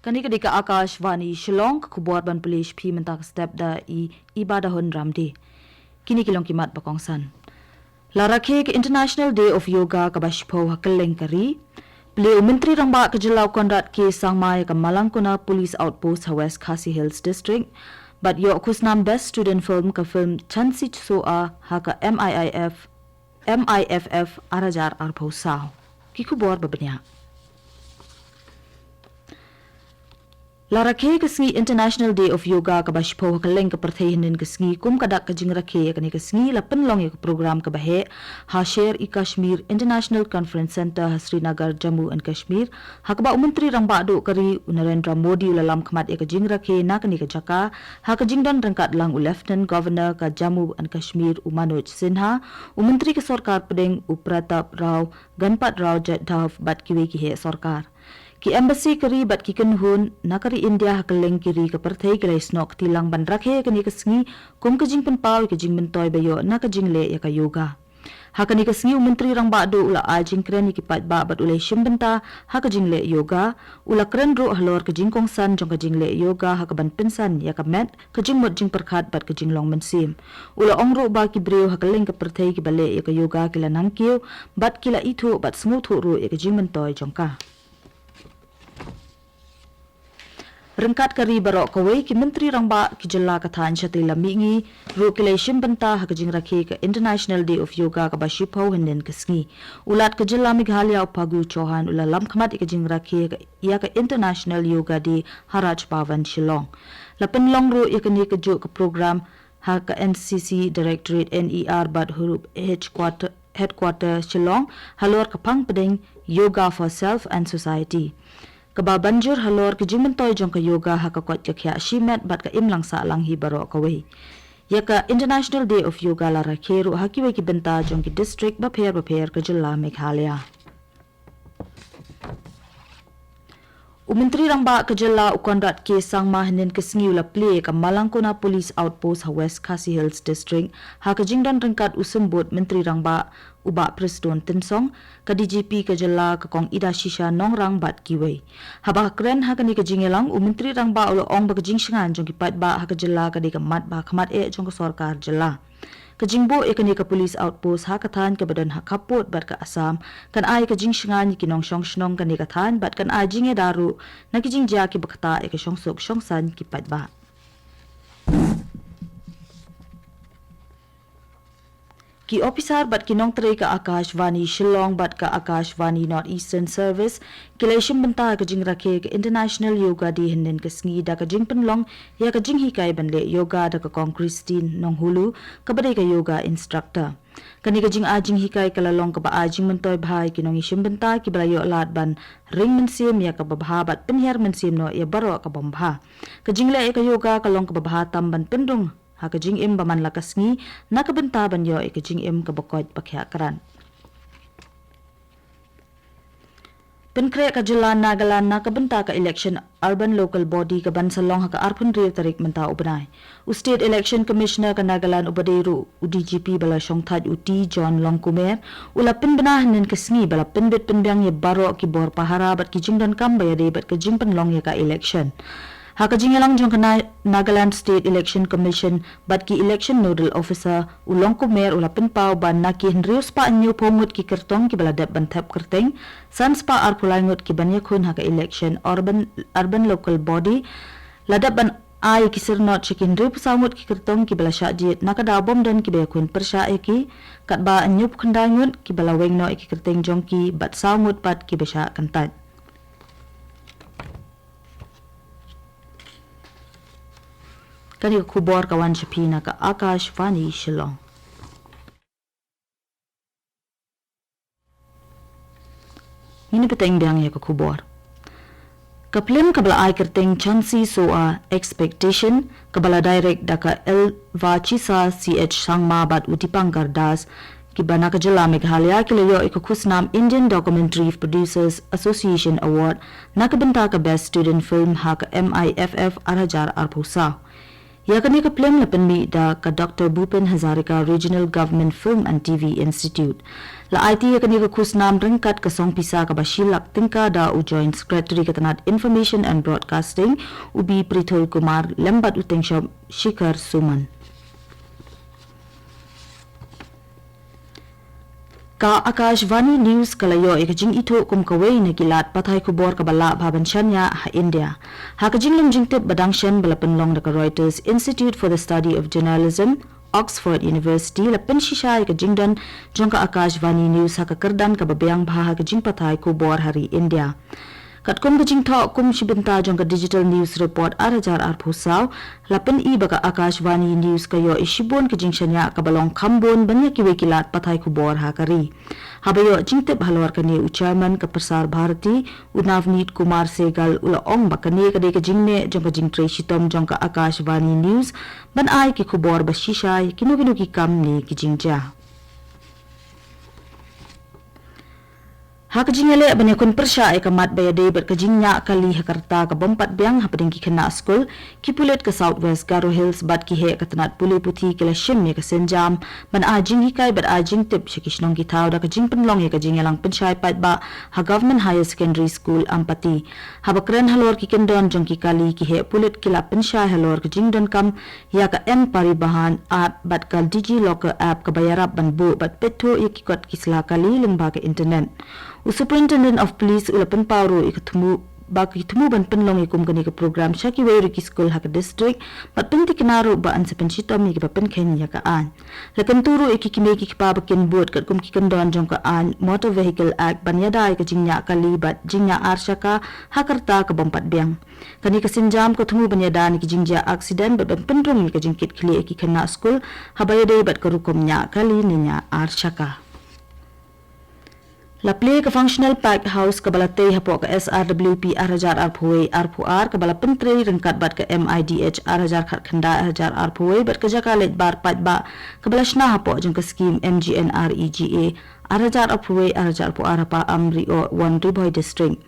Kani kadika AKASHVANI SHILLONG kubuat ban police pi mentak step da ibadahon ramdi. Kini kilong kimat bakongsan. Larake ke International Day of Yoga ka bashpo hakeleng kari. Beliau Menteri Rangba kejelau kondat ke sangmai ke Malangkona Police Outpost West Khasi Hills District. But yo kusnam best student film ke film Chansi Soa haka MIFF arajar arpau. Kiku buat babenya. Larake kesngi International Day of Yoga ka bashpo hakeleng ke perthainin kesngi kum kadak kajing rake kani kesngi la penlong ya program ke bahe ha share AKASHVANI International Conference Center Srinagar Jammu and Kashmir hakba Menteri Rangba do kari Narendra Modi ulalam khmat ya kajing rake na kani ka jaka ha kajing dan rangkat lang Lieutenant Governor ka Jammu and Kashmir Manoj Sinha Menteri ke Sarkar Pedeng Upratap Rao Ganpat Rao Jadhav bat kiwe ki he sarkar ki embassy kari bat ki kenhun nakari India hakeleng kiri ke perthai ke snok tilang ban rakhe kani kesngi kum kajing penpau ke jing mentoy bayo na kajing le ya ka yoga hakani kesngi Menteri Rangba do ula ajing kren ki pat ba bat ulai shimbenta ha kajing le yoga ula kren ro halor kajing kongsan jong kajing le yoga ha ban pensan ya ka met kajing mod jing perkhat bat kajing long mensim ula ongro ba ki breu hakeleng ke perthai ki bale ya ka yoga kila nangkiu bat kila ithu bat smuthu ro ya kajing mentoy jongka Rengkat kari barok kawai ki Menteri Rangba ki jela kathan chatila mingi ro kilashim banta hakajing rakhe ka International Day of Yoga ka bashipau henden kesngi ulat ka jela Meghalaya upagu Chauhan ulalam khmat ikajing rakhe ka ya ka International Yoga Day Haraj Bhavan Shillong lapen long ro yakani ka jo ka program ha ka NCC Directorate NER bad hurup headquarter Shillong halor ka pang pedeng Yoga for Self and Society Kaba banjur halor ke jimentoy jong ka yoga ha ka kwat ka khya shimet bat ka imlang sa lang hi baro ka wei ya ka International Day of Yoga la rakheru ha ki wei ki benta jong ki district ba pher ka jilla Meghalaya Menteri Rangba ke jilla ukondrat ke sangma hnen kesngi ula play ka Malangkona Police Outpost West Khasi Hills District ha ka jingdan rengkat usembut Menteri Rangba uba Preston Tinsong ka DGP ke jilla ka kong ida shisha nongrang bat kiwei haba kren ha ka ni ka jingelang Menteri Rangba ula ong ba ka jingshangan jong ki pat ba ha ka jilla ka de ka mat ba khmat e jong ka sarkar jilla Kajingbo ekani ka police outpost ha kathan ka badan ha kapot bat ka Assam kan ai ka jingshangan ki nong shong shnong kan ka than bat kan ai jinge daru na ki jingja ki bakta e ka shong sok shong san ki pat ba Ki officer bat kinong tray ka AKASHVANI Shillong bat ka AKASHVANI North Eastern Service kilashim benta ka jing rakhe ka International Yoga Day henden ka sngi da ka jing penlong ya ka jing hikai banle yoga da ka kong Christine nong hulu ka badai ka yoga instructor kani ka jing ajing hikai ka lalong ka ba ajing mentoy bhai kinong ishim benta ki balayo lat ban ring mensim ya ka babha bat penhiar mensim no ya baro ka bombha ka jing le ka yoga ka long ka babha tam ban pendung ha ka jing im baman lakasngi na ka benta ban yo ka jing im ka bakot pakhya karan penkre ka jila Nagaland na ka benta ka election urban local body ka ban salong ha ka arpun re tarik menta ubnai state election commissioner ka Nagaland ubadeiru UDGP bala shongthaj uti John Longkumer ula pin banahanen kasngi bala pinbit pinbyang ye baro ki bor pahara bat ki jingdan kam bayade bat ka jing penlong ye ka election Haka jingelang jong kana Nagaland State Election Commission bat ki election nodal officer ulong kumer ula penpau ban na ki henrius pa anyo pomut ki kertong ki baladap ban thap kerteng sans pa arpulangot ki banya khun haka election urban local body ladap ban ai ki sirnot chikin rip samut ki kertong ki bala shajit nakada bom dan ki be khun persha eki kat ba anyup khandangut ki bala wengno ki kerteng jong ki bat samut pat ki besha kantat Kani kubor kawan Shapina ka AKASHVANI Shillong. Ini peteng biang ya ka kubor. Kaplim kabala ai kerteng Chansi Soa expectation kabala direct daka Elva Chisa CH Sangma bat utipang gardas kibana ka jila Meghalaya kilayo ikukusnam Indian Documentary Producers Association Award nakabenta ka Best Student Film ha ka MIFF arajar arpusa. Ya kani ka plem la penmi da ka Dr. Bhupen Hazarika Regional Government Film and TV Institute. La IT ya kani ka khusnam ringkat ka song pisa ka bashilak tingka da u Joint Secretary ka tanat Information and Broadcasting ubi Prithul Kumar lembat uteng Shikhar Suman. Ka Akashvani News kalayo ikajing ito kumkaway na gilat patay kubor kabala babansyanya ha India. Hakajing lumjingtip badangsyan balapanlong na ka Reuters Institute for the Study of Journalism, Oxford University lapan shisha ikajing dan jong ka Akashvani News hakakardan kababayang baha hakajing patay kubor hari India. Kat kum kajing thaw kum shibinta jong ka Digital News Report arajar arpusaw lapan I baka Akashvani News kayo ishibon kajing shanya kabalong kambon banya kiwe kilat patay kubor hakari. Habayo jingtip halwar kani u Chairman ka Prasar Bharati Unavneet Kumar Segal ulaong bakani kade kajing ne jong kajing tray shitom jong ka Akashvani News ban ay ki kubor bashishay kinukinu ki kam ni kijing ja. Hakajing ele banyakun persya ay kamat bayade berkajing nya kali hakarta ka bompat biang hapading ki kena school kipulet ka Southwest Garo Hills bat ki he katanat puli puthi kila shim me ka senjam ban ajing hikay bat ajing tip shakishnong ki thaw da kajing penlong ye kajing elang penshay pat ba ha Government Higher Secondary School Ampati habakren halor ki kendon jong ki kali ki he pulet kila penshay halor kajing don kam ya ka en paribahan app bat kal digi locker app ka bayarap ban bu bat petho ye ki kot kisla kali limba ka internet. Superintendent of Police ulapan pauro ikatumu baki tumu ban penlong ikum kani ka program shaki wei ki school hak district bat penti kenaro ba an sepen shitom ki papen Kenya ka an lakan turu ikikime ki pa bakin board kat kum ki kandon jong ka an Motor Vehicle Act ban yada ka jingnya kali bat jingnya arshaka hakarta ka bompat biang kani ka sinjam ko tumu ban yada ni ki jingja accident bat ban pendrong ka jingkit kli ki kana school habayade bat ka rukomnya kali ninya arshaka. La play ka functional pack house ka balate hapo ka SRWP arajar arpuwe arpuar ka bala pentre rengkat bat ka MIDH arajar khatkhanda arajar arpuwe bat ka jakalet bar pat ba ka balashna hapo jeng ka scheme MGNREGA arajar arpuwe arajar puar pa amri o one riboy district.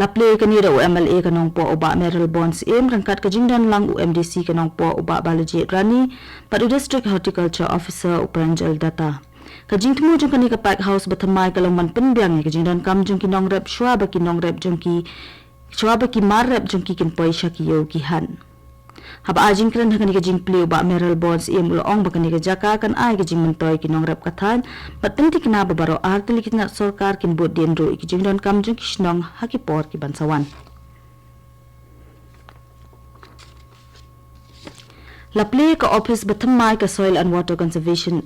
La play ka nira MLA ka nong po uba Meryl Bonds rengkat ka jingdan lang UMDC ka nong po uba Balaji Rani pat district horticulture officer Upranjal Data. Kajing temu jong kani ka pack house batamai kalongman penbiang kajing dan kam jong ki nong rep shwa ba ki nong rep jong ki shwa ba ki mar rep jong ki kin paisha ki yo ki han haba ajing kren kani kajing play ba Meryl Bonds ulong ba kani ka jaka kan ai kajing mentoy ki nong rep kathan patenti kina babaro artili kitna sarkar kin bot dendro kajing dan kam jong ki shnong hakipor ki bansawan. La play ka office batamai ka Soil and Water Conservation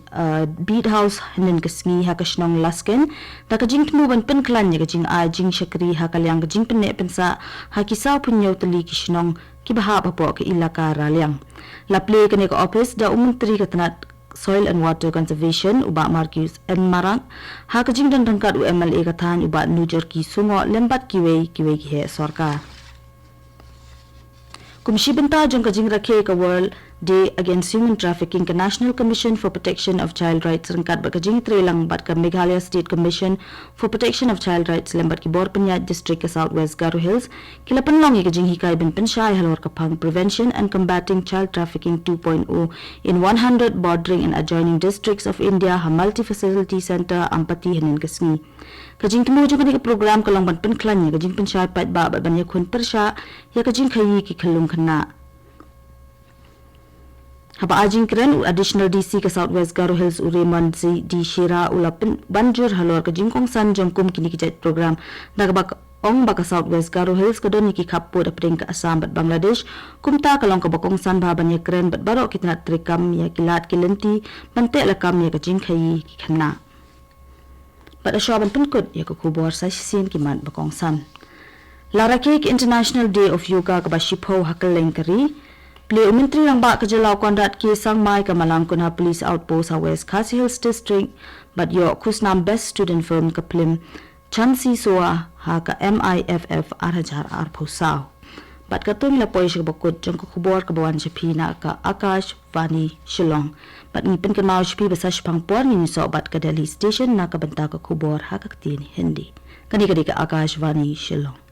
bead house hanin kasngi ha kashnong lasken ta kajing tmu ban penklan ya kajing ajing shakri ha kalyang kajing penne pensa ha kisaw punyaw tali kishnong kibaha po ka ilaka ralyang. La play ka ka office da umuntri ka tanat Soil and Water Conservation uba Marcus and Marang ha kajing dan rangkat UMLA ka tan uba nujer ki sungo lembat kiwe ki he sarkar. Kumshibenta jong kajing rakhe ka World Day Against Human Trafficking ka National Commission for Protection of Child Rights rangkat ba kajing trelang bat ka Meghalaya State Commission for Protection of Child Rights lembat ki Borpanyat District ka Southwest Garo Hills kilapan long kajing hikay bin penshay halor ka pang Prevention and Combating Child Trafficking 2.0 in 100 bordering and adjoining districts of India ha multi-facility center Ampati hanin kasngi. Kajing temu jong kani ka program ka long ban penklan ya kajing penshay pat ba ban ya khun persya ya kajing khayi ki khalung khana. Haba ajing kren additional DC ka Southwest Garo Hills Raymond D Shira ulapin banjur halor ka jingkong san jangkum kini kijat program dagbak ong baka Southwest Garo Hills ka doni ki kappo da pring ka Assam bat Bangladesh kumta kalong ka bakong san baban ya kren bat baro kitna trikam ya kilat kilenti bante lakam ya ka jingkhayi ki khanna bat asyaban penkut ya ka kubor sa sin kiman bakong san. Larake International Day of Yoga ka bashipho hakaleng kari Play umintri lang ba kajalaw kondat ki sang mai ka malangkon ha police outpost ha West Khasi Hills District but yo kusnam best student firm ka plim chansi soa ha ka MIFF arajar arpusaw bat katung la poy siya bakod jang kubor ka bawan siya pina ka AKASHVANI Shillong bat ngipin ka mao siya basa siya pangpor ni so bat ka Delhi station na kabanta ka kubor ha ka tin hindi kani ka AKASHVANI Shillong.